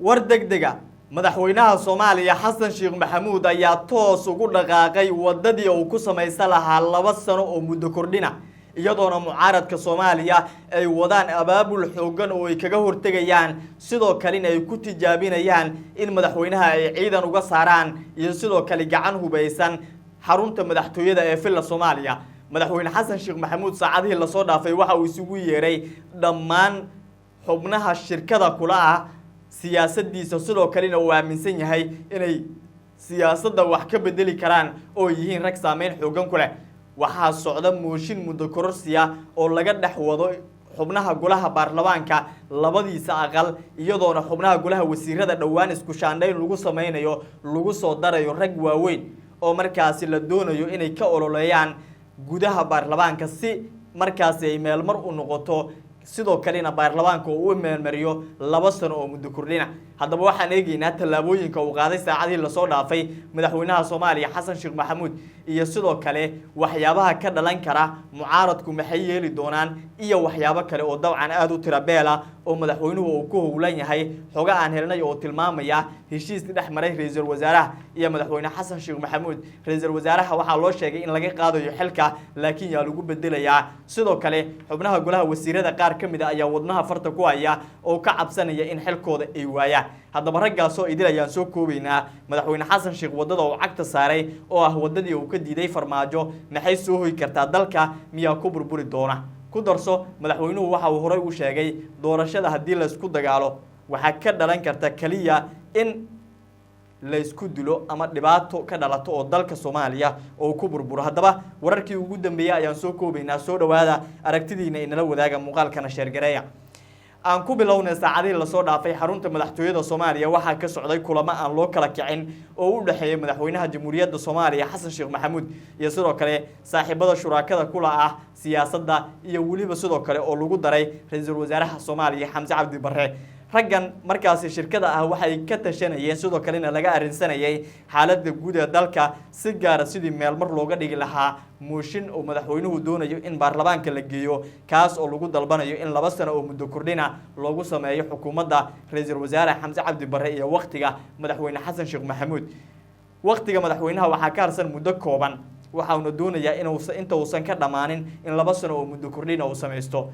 war degdega madaxweynaha Soomaaliya Xasan Sheekh Maxamuud ayaa toos ugu dhaqaaqay wadadii uu ku sameeyay lahaa 2 sano oo muddo kordhina iyadoona mucaaradka Soomaaliya ay wadaan abaabul xoogan oo ay kaga hortagayaan sidoo kale ay ku tijaabinayaan in madaxweynaha ay ciidan uga saaraan iyo sidoo kale gacan hubaysan xarunta madaxtooyada ee filla Soomaaliya madaxweyne Xasan Sheekh Maxamuud saacadii la soo dhaafay waxa uu isugu yeeray dhammaan xubnaha shirkada kula ah siyaasaddiisa sidoo kalena uu aaminsan yahay inay siyaasadda wax ka bedeli karaan oo yihiin rag saameyn xoogan ku leh waxaa socda mooshin muddo kororsiya oo laga dhex wado xubnaha golaha baarlamaanka labadiisa aqal iyadoona xubnaha golaha wasiirada dhawaan isku shaandhayn lagu sameynayo lagu soo darayo rag waaweyn oo markaasi la doonayo inay ka ololeeyaan gudaha baarlamaanka si markaasi ay meel mar u noqoto sidoo kalena baarlamaanka uu meelmariyo 2 sano oo muddo kordhina haddaba waxaan eegaynaa talaabooyinka uu qaaday saacadii la soo dhaafay madaxweynaha Soomaaliya Xasan Sheekh Maxamuud iyo sidoo kale waxyaabaha ka dhalan kara mucaaradku maxay yeeli doonaan iyo waxyaabo kale oo dabcan aad u tirabeela oo madaxweynuhu uu ku howlan yahay xoga aan helnay oo tilmaamaya heshiis dhex maray ra'iisul wasaaraha iyo madaxweyne Xasan Sheekh Maxamuud ra'iisul wasaaraha waxa loo sheegay in laga qaadayo xilka laakiin yaa lagu bedelayaa sidoo kale xubnaha golaha wasiirada qaar kamid ah ayaa wadnaha farta ku haya oo ka cabsanaya in xilkooda ay waayaan haddaba raggaas oo idil ayaan soo koobaynaa madaxweyne Xasan Sheekh wadada uu cagta saaray oo ah wadadii uu ka diiday farmaajo maxay soo hoy kartaa dalka miyaa ku burburi doona ku darso madaxweynuhu waxa uu horay u sheegay doorashada hadii la isku dagaalo waxa ka dhalan karta kaliya in la isku dilo ama dhibaato ka dhalato oo dalka Soomaaliya oo ku burburo haddaba wararkii ugu dambeeyay ayaan soo koobaynaa soo dhawaada aragtidiina inala wadaaga muuqaalkana share gareeya aan ku bilownay saacadii la soo dhaafay xarunta madaxtooyada Soomaaliya waxa ka socday kulamo aan loo kala kicin oo u dhaxeeyay madaxweynaha Jamhuuriyadda Soomaaliya Xasan Sheekh Maxamuud iyo sidoo kale saaxiibada shuraakada kula ah siyaasadda iyo waliba sidoo kale oo lagu daray ra'iisul wasaaraha Soomaaliya Xamse Cabdi Barre raggan markaasi shirkada ah waxay ka tashanayeen sidoo kalena laga arinsanayay xaaladda guud ee dalka si gaar ah sidii meel mar looga dhigi lahaa mooshin oo madaxweynuhu doonayo in baarlamaanka la geeyo kaas oo lagu dalbanayo in 2 sano oo muddo kordhina loogu sameeyo xukuumadda ra'iisul wasaare Xamse Cabdi Barre iyo waqtiga madaxweyne Xasan Sheekh Maxamuud waqtiga madaxweynaha waxa ka harsan muddo kooban waxa uu doonayaa inta uusan ka dhamaanin in 2 sano oo muddo kordhina uu sameesto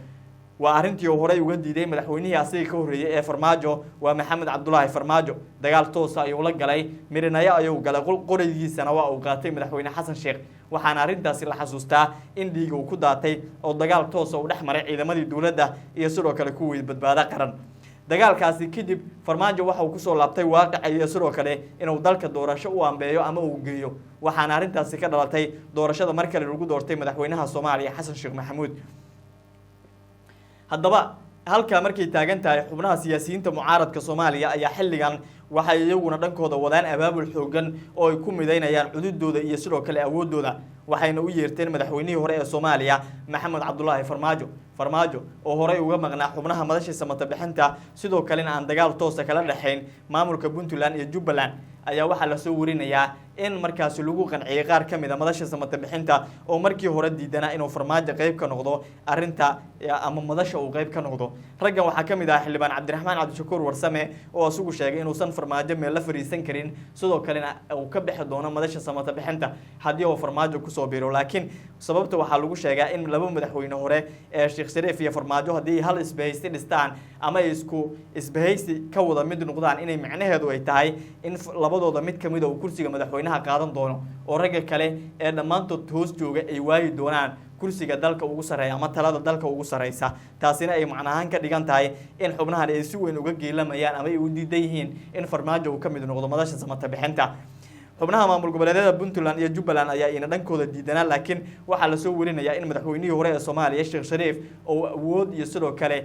waa arintii horay uga diiday madaxweynihii asiga ka horeeyay ee Farmaajo waa Maxamed Cabdullaahi Farmaajo dagaal toos ah ayuu la galay mirinayo ayuu galay qorigiisana waa uu qaatay madaxweyne Xasan Sheekh waxaana arintaasi la xasuustaa in dhiig uu ku daatay oo dagaal toos ah u dhex maray ciidamadii dawladda iyo sidoo kale kuwii badbaado qaran dagaalkaasi kadib Farmaajo waxa uu ku soo laabtay waaqic iyo sidoo kale inuu dalka doorasho u ambeeyo ama uu geeyo waxaana arintaasi ka dhalatay doorashada mar kale lagu doortay madaxweynaha Soomaaliya Xasan Sheekh Maxamuud haddaba halka markay taagan tahay xubnaha siyaasiyiinta mucaaradka Soomaaliya ayaa xilligan waxay iyaguna dhankooda wadaan abaabul xoogan oo ay ku mideynayaan cududooda iyo sidoo kale awoodooda waxayna u yeerteen madaxweynihii hore ee Soomaaliya Maxamed Cabdullaahi Farmaajo oo horay uga maqnaa xubnaha madasha samata bixinta sidoo kalena aan dagaal toos ah kala dhaxayn maamulka Puntland iyo Jubbaland ayaa waxa la soo warinayaa in markaas lagu qanciyay qaar kamid ah madasha samata bixinta oo markii hore diidanaa inuu Farmaajo qayb ka noqdo arinta ama madasha uu qayb ka noqdo raggan waxa kamid ah xildhibaan Cabdiraxmaan Cabdishakuur Warsame oo asugu sheegay inuu san Farmaajo meel la fariisan karin sidoo kalena uu ka bixi doono madasha samata bixinta hadii uu Farmaajo ku soo biiro laakiin sababta waxa lagu sheegaa in laba madaxweyne hore ee Sheekh Shariif iyo Farmaajo hadii hal isbahaysi dhistaan ama isku isbahaysi ka wada mid noqdaan inay macnaheedu ay tahay in labadooda mid kamid ah uu kursiga madaxweynaha qaadan doono oo ragga kale ee dhamaantood hoos jooga ay waayi doonaan kursiga dalka ugu sareeya ama talada dalka ugu sareysa taasina ay macnahan ka dhigan tahay in xubnahan ay si weyn uga geelamayaan ama ay u diidan yihiin in Farmaajo uu kamid noqdo madasha samata bixinta xubnaha maamul goboleedyada Puntland iyo Jubbaland ayaa ina dhankooda diidanaa laakiin waxa la soo warinayaa in madaxweynihii hore ee Soomaaliya Sheekh Shariif oo awood iyo sidoo kale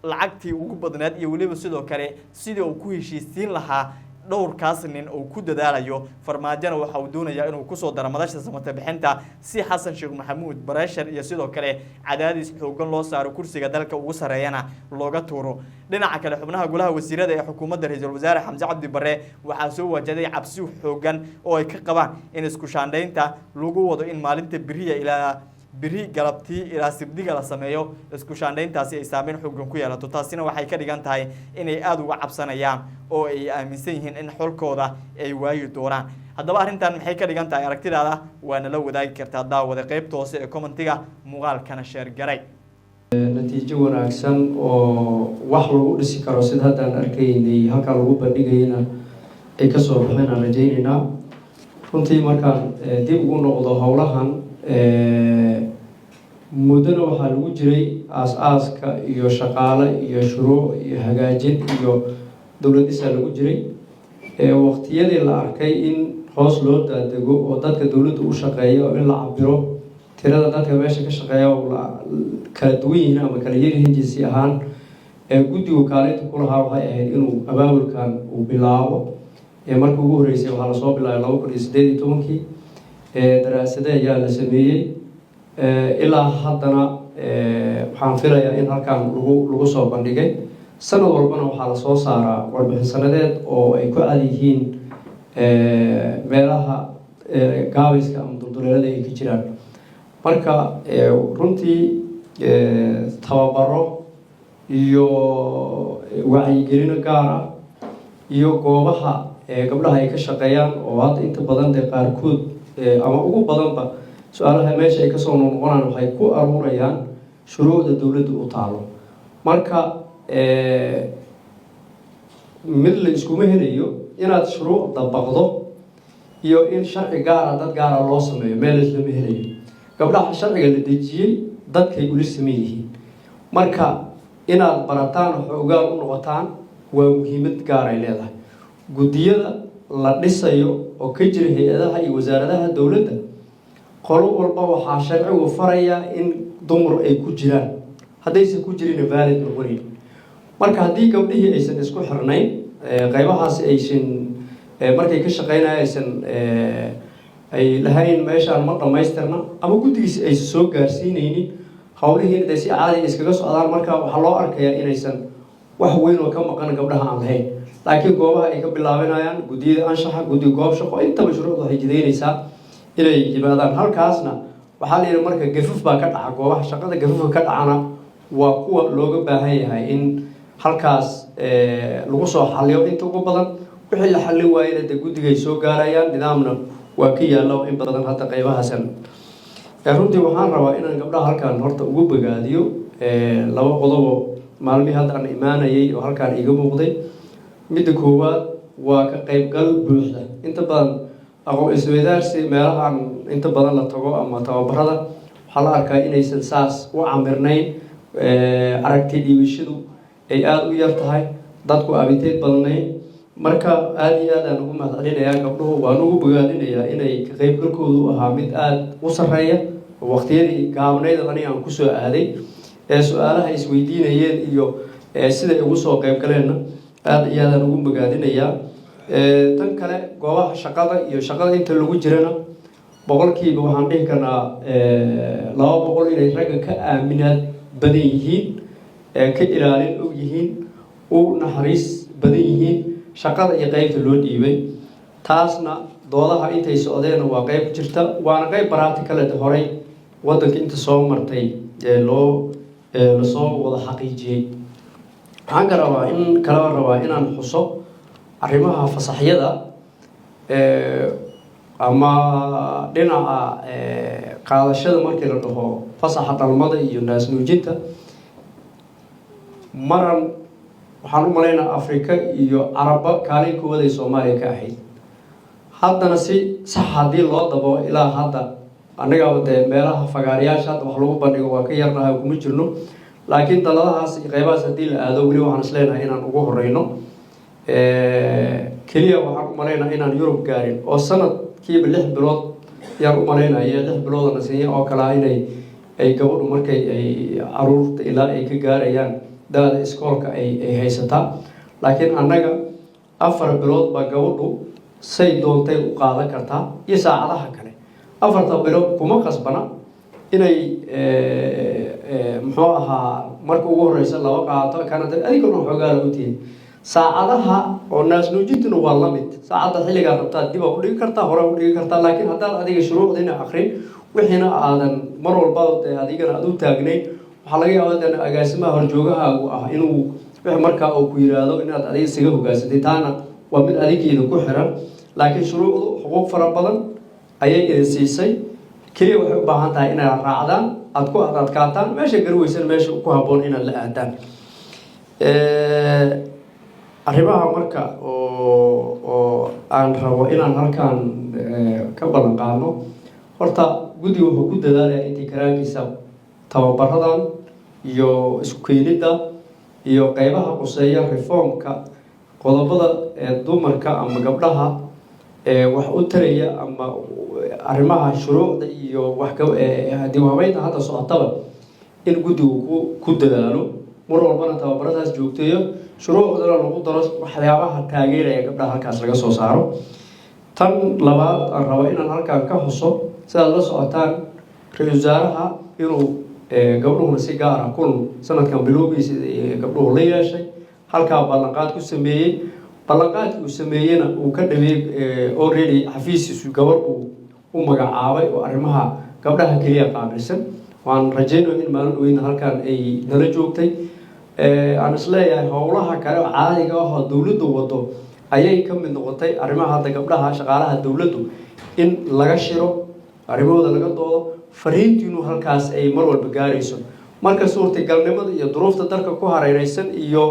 lacagtii ugu badneed iyo waliba sidoo kale sidii uu ku heshiisiin lahaa dhowrkaas nin oo ku dadaalayo Farmaajona waxa uu doonayaa inuu ku soo daro madasha samata bixinta si Xasan Sheekh Maxamuud barashar iyo sidoo kale cadaadis xoogan loo saaro kursiga dalka ugu sareeyana looga tuuro dhinaca kale xubnaha golaha wasiirada ee xukuumadda ra'iisul wasaare Xamse Cabdi Barre waxa soo wajaday cabsi xoogan oo ay ka qabaan in isku shaandhaynta lagu wado in maalinta biriya ilaa biri galabtii ilaa sibdiga la sameeyo isku shaandhayntaasi ay saameyn xooggan ku yeelato taasina waxay ka dhigan tahay inay aada uga cabsanayaan oo ay aaminsan yihiin in xulkooda ay waayi doonaan haddaba arrintan maxay ka dhigan tahay aragtidaada waana la wadaagi kartaa daawada qaybta hoose ee commentiga muuqaalkana sheer garay natiijo wanaagsan oo wax lagu dhisi karo sida haddaan arkaynay halkaa lagu bandhigayna ay kasoo baxeen aan rajaynaynaa runtii markaan dib ugu noqdo howlahan muddana waxaa lagu jiray aas-aaska iyo shaqaale iyo shuruuc iyo hagaajin iyo dowladisaa lagu jiray waqtiyadii la arkay in hoos loo daadego oo dadka dowladda u shaqeeya oo in la cabiro tirada dadka meesha ka shaqeeya oo kala duwan yihiin ama kala yaryihiin jinsi ahaan guddigu kaalinta ku lahaa waxay ahayd inuu abaabulkan uu bilaabo markii ugu horreysay waxaa lasoo bilaabay 2018 daraasade ayaa la sameeyey ilaa haddana waxaan filayaa in halkan lagu soo bandhigay sanad walbana waxaa lasoo saaraa warbixin sanadeed oo ay ku cad yihiin meelaha gaabayska ama dulduleelada ay ka jiraan marka runtii tababaro iyo wacyigelino gaar ah iyo goobaha gabdhaha ay ka shaqeeyaan oo hadda inta badan dee qaarkood ama ugu badanba su-aalaha meesha ay kasoo noqonaan waxay ku aruurayaan shuruucda dowladda u taalo marka mid la iskuma helayo inaad shuruuc dabaqdo iyo in sharci gaara dad gaara loo sameeyo meel islama helayo gabdhaha sharciga la dejiyey dadkay ula sameyn yihiin marka inaad barataan xoogaa u noqotaan waa muhiimad gaar ay leedahay guddiyada la dhisayo oo ka jira hay-adaha iyo wasaaradaha dowladda qolo walba waxaa sharcigu farayaa in dumar ay ku jiraan haddaysan ku jirin valid noqonayn marka haddii gabdhihii aysan isku xirnayn qaybahaasi aysan markay ka shaqeynaya aysan ay lahayn meeshaan ma dhammaystirna ama guddigiisi aysan soo gaarsiinaynin howlihiin inay si caadi iskaga socdaan marka waxaa loo arkayaa inaysan wax weyn oo ka maqan gabdhaha aan lahayn laakiin goobaha ay ka bilaabanayaan guddiyada anshaxa guddiga goob shaqo intaba shuruucda waxay jidaynaysaa inay yimaadaan halkaasna waxaa la yidhi marka gafaf baa ka dhaca goobaha shaqada gafafka ka dhacana waa kuwa looga baahan yahay in halkaas lagu soo xaliyo inta ugu badan wixii la xallin waayena dee guddigay soo gaarayaan nidaamna waa ka yaalla in badan hadda qaybahaasan runtii waxaan rabaa inaan gabdhaha halkaan horta ugu bogaadiyo laba qodobo maalmihii hadda aan imaanayay oo halkaan iga muuqday midda koowaad waa ka qaybgal buuxda inta badan aqoon isweydaarsi meelahaan inta badan la tago ama tababarada waxaa la arkaa inaysan saas u camirnayn aragti dhiibashadu ay aada u yar tahay dadku abiteed badnayn marka aada iyo aad aan ugu mahadcelinayaa gabdhuhu waan ugu bogaadinayaa inay ka qaybgalkoodu u ahaa mid aada u sarreeya waqtiyadii gaabnayd aniga aan kusoo aaday su-aalaha isweydiinayeen iyo siday ugu soo qaybgaleenna aada iyo aadaan ugu bogaadinayaa tan kale goobaha shaqada iyo shaqada inta lagu jirana boqolkiiba waxaan dhihi karnaa 200 inay ragga ka aaminaad badan yihiin ka ilaalin og yihiin u naxariis badan yihiin shaqada iyo qaybta loo dhiibay taasna doodaha intay socdeen waa qayb jirta waana qayb practical horey wadanka inta soo martay lasoo wada xaqiijiyey waxaan ka rabaa inaan xuso arrimaha fasaxyada ama dhinaca qaadashada markii la dhaho fasaxa dhalmada iyo naasnuujinta maran waxaan u malaynaa afrika iyo caraba kaalin koowaad ay soomaaliya ka ahayd haddana si sax haddii loo dabo ilaa hadda annaga dee meelaha fagaarayaasha hadda wax lagu bandhigo waa ka yarnahay kuma jirno laakiin daladahaas iyo qaybahaas haddii la aado weli waxaan is leenahay inaan ugu horeyno keliya waxaan u malaynaa inaan yurub gaarin oo sanadkiiba 6 bilood yaan u malaynaya 6 biloodana siiya oo kalea inay ay gabadhu markay ay caruurta ilaa ay ka gaarayaan daada iskoolka ay haysataa laakiin annaga 4 bilood baa gabadhu say doontay u qaadan kartaa iyo saacadaha kale 4 bilood kuma qasbana inay muxuu ahaa marka ugu horeysa laba qaato kanada adigoo xoogaa la utiye saacadaha oo naasnuujintuna waa la mid saacada xilligaa rabtaa dib u dhigi kartaa hore u dhigi kartaa laakiin haddaan adiga shuruucda ina akhrin وحنا آذن مرة البعض هذيك أنا أدو تاجنين وحلاقي أودا أجاسمها هرجوجها إنه مركا أو كيرادو إن هذا سيجه جاسدي تانا ومن هذيك إذا كحرة لكن شروط حقوق فربضن أي سيسي كلي وحب بهانتا إن الرعدان أتكو أتكاتان ماشي جرويسن ماشي كوهبون إن الأهدان arrimaha marka oo aan rabo inaan halkaan ka balan qaadno horta guddiga wuxuu ku dadaalayaa intii karaankiisa tababaradan iyo isku keenida iyo qaybaha quseeya reformka qodobada dumarka ama gabdhaha wax u taraya ama arrimaha shuruucda iyo wax ka diiwaanada hadda socotaba in guddigu ku dadaalo mar walbana tababaradaas joogteeyo shuruucdana lagu daro waxyaabaha taageeraya gabdhaha halkaas laga soo saaro tan labaad aan rabo inaan halkaan ka xuso sidaad la socotaan ra-iisul wasaaraha inuu gabdhuhuna si gaar ah kun sanadkan bilowgiisa gabdhuhu la yeeshay halkaa ballanqaad ku sameeyey ballanqaadkii uu sameeyena uu ka dhaweeyey already xafiisiisu gabar uu u magacaabay oo arrimaha gabdhaha keliya qaabilsan waan rajaynayo in maalin weyn halkaan ay nala joogtay aan isleeyahay howlaha kale oo caadiga ah oo dawladdu wado ayay ka mid noqotay arrimaha hadda gabdhaha shaqaalaha dawladdu in laga shiro arrimahooda laga doodo fariintiinu halkaas ay mar walba gaarayso marka suurtagalnimada iyo duruufta dalka ku hareeraysan iyo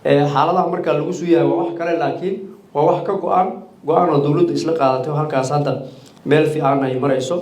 xaaladaha markaa lagu soo yahay waa wax kale laakiin waa wax ka go-aan oo dawladdu isla qaadatay halkaas hadda meel fiican ay marayso